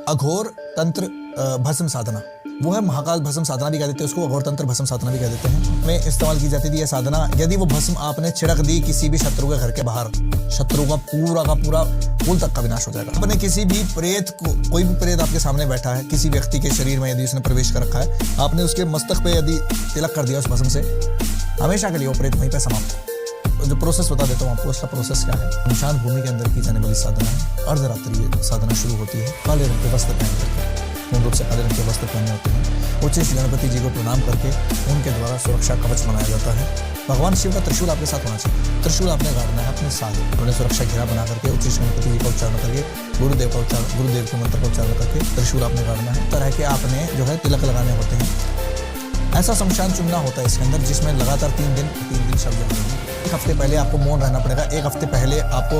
अघोर तंत्र भस्म साधना, वो है महाकाल भस्म साधना भी कह देते हैं उसको, अघोर तंत्र भस्म साधना भी कह देते हैं। में इस्तेमाल की जाती थी यह साधना, यदि वो भस्म आपने छिड़क दी किसी भी शत्रु के घर के बाहर, शत्रु का पूरा कुल तक का विनाश हो जाएगा। अपने किसी भी प्रेत को, कोई भी प्रेत आपके सामने बैठा है किसी व्यक्ति के शरीर में, यदि उसने प्रवेश कर रखा है, आपने उसके मस्तक पे यदि तिलक कर दिया उस भस्म से, हमेशा के लिए वो प्रेत वहीं पे समाप्त। जो प्रोसेस बता देता हूँ आपको, उसका प्रोसेस क्या है। निशान भूमि के अंदर की जाने वाली साधना है। अर्धरात्रि ये साधना शुरू होती है। काले रंग के वस्त्र पहन करके, पूर्ण रूप से काले रंग के वस्त्र पहने होते हैं। उच्च गणपति जी को प्रणाम करके उनके द्वारा सुरक्षा कवच बनाया जाता है। भगवान शिव का त्रिशूल आपके साथ होना चाहिए। त्रिशूल आपने गाड़ना है अपने साथ, उन्हें सुरक्षा घेरा बना करके उच्च गणपति जी का उच्चारण करके, गुरुदेव के मंत्र का उच्चारण करके त्रिशूल आपने गाड़ना है। तरह के आपने जो है तिलक लगाने होते हैं। ऐसा शमशान चुनना होता है इसके अंदर जिसमें लगातार 3 दिन शव जलेंगे। एक हफ्ते पहले आपको मौन रहना पड़ेगा, एक हफ्ते पहले आपको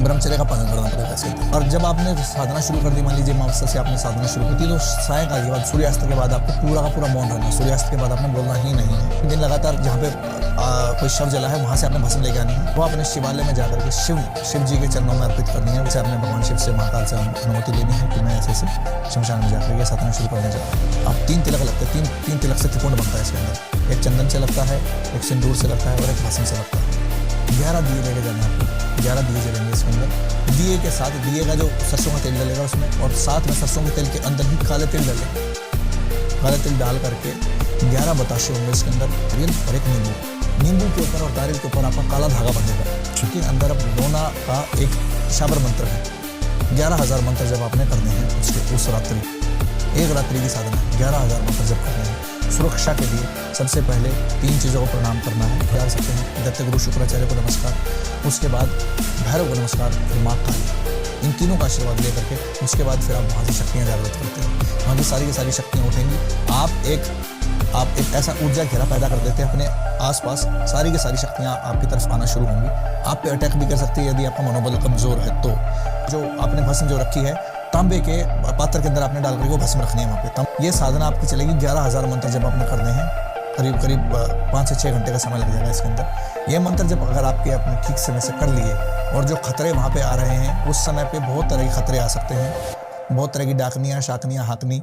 ब्रह्मचर्य का पालन करना पड़ेगा ऐसे। और जब आपने साधना शुरू कर दी, मान लीजिए अमावस्या से आपने साधना शुरू की थी, तो सायंकाल के बाद सूर्यास्त के बाद आपको पूरा का पूरा मौन रहना। सूर्यास्त के बाद आपने बोलना ही नहीं है। दिन लगातार जहाँ पे कोई शव जला है वहाँ से आपने भस्म लेके आनी है, वो अपने शिवालय में जाकर के शिव जी के चरणों में अर्पित करनी है। उसे आपने भगवान शिव से, महाकाल से अनुमति लेनी है कि मैं ऐसे शमशान में जाकर के साधना शुरू करने जा रहा हूँ। आप 3 तिलक लगते हैं, 3 तिलक से त्रिकोण बनता है इसके अंदर। एक चंदन से लगता है, एक सिंदूर से लगता है और एक भस्म से लगता है। 11 दिए लेके जाने आपको, 11 दिए जलेंगे इसके अंदर। दिए के साथ, दिए का जो सरसों का तेल डलेगा उसमें, और साथ में सरसों के तेल के अंदर ही काले तिल डलेंगे। काले तिल डाल करके 11 बताशे होंगे इसके अंदर, और एक नींबू के ऊपर और नारियल के ऊपर आपका काला धागा बंधेगा, क्योंकि अंदर अब लोना का एक शाबर मंत्र है। 11,000 मंत्र जब आपने करने हैं उसके उस रात्रि, एक रात्रि की साधना है, 11,000 मंत्र जब करने हैं। सुरक्षा के लिए सबसे पहले 3 चीज़ों को प्रणाम करना है। डाल सकते हैं दत्त गुरु शुक्राचार्य को नमस्कार, उसके बाद भैरव को नमस्कार, फिर माँ काली, इन तीनों का आशीर्वाद लेकर के उसके बाद फिर आप वहाँ से शक्तियाँ जागृत करते हैं। वहाँ की सारी शक्तियाँ उठेंगी। आप एक ऐसा ऊर्जा घेरा पैदा कर देते हैं अपने आसपास, सारी की सारी शक्तियाँ आपकी तरफ आना शुरू होंगी। आप पे अटैक भी कर सकती है यदि आपका मनोबल कमजोर है तो। जो आपने भस्म जो रखी है, तांबे के पात्र के अंदर आपने डाल करके वो भस्म रखनी है वहाँ पे। ये साधना आपकी चलेगी। 11,000 मंत्र जब आपने करने हैं, करीब 5 से 6 घंटे का समय लग जाएगा इसके अंदर। ये मंत्र जब अगर आपके अपने ठीक समय से कर लिए, और जो खतरे वहाँ पे आ रहे हैं उस समय पे बहुत तरह के खतरे आ सकते हैं, बहुत तरह की डाकनियाँ, शाकनियाँ, हाकनी,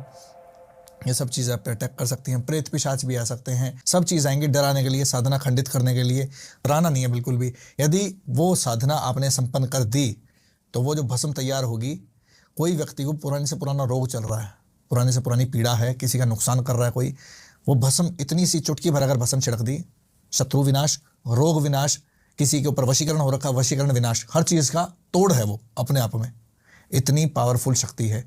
ये सब चीज़ें आप पे अटैक कर सकती हैं। प्रेत पिशाच भी आ सकते हैं, सब चीज़ आएंगे डराने के लिए, साधना खंडित करने के लिए। डराना नहीं है बिल्कुल भी। यदि वो साधना आपने संपन्न कर दी तो वो जो भस्म तैयार होगी, कोई व्यक्ति को पुराने से पुराना रोग चल रहा है, पुराने से पुरानी पीड़ा है, किसी का नुकसान कर रहा है कोई, वो भस्म इतनी सी चुटकी भर अगर भस्म छिड़क दी, शत्रु विनाश, रोग विनाश, किसी के ऊपर वशीकरण हो रखा, वशीकरण विनाश, हर चीज़ का तोड़ है वो अपने आप में। इतनी पावरफुल शक्ति है।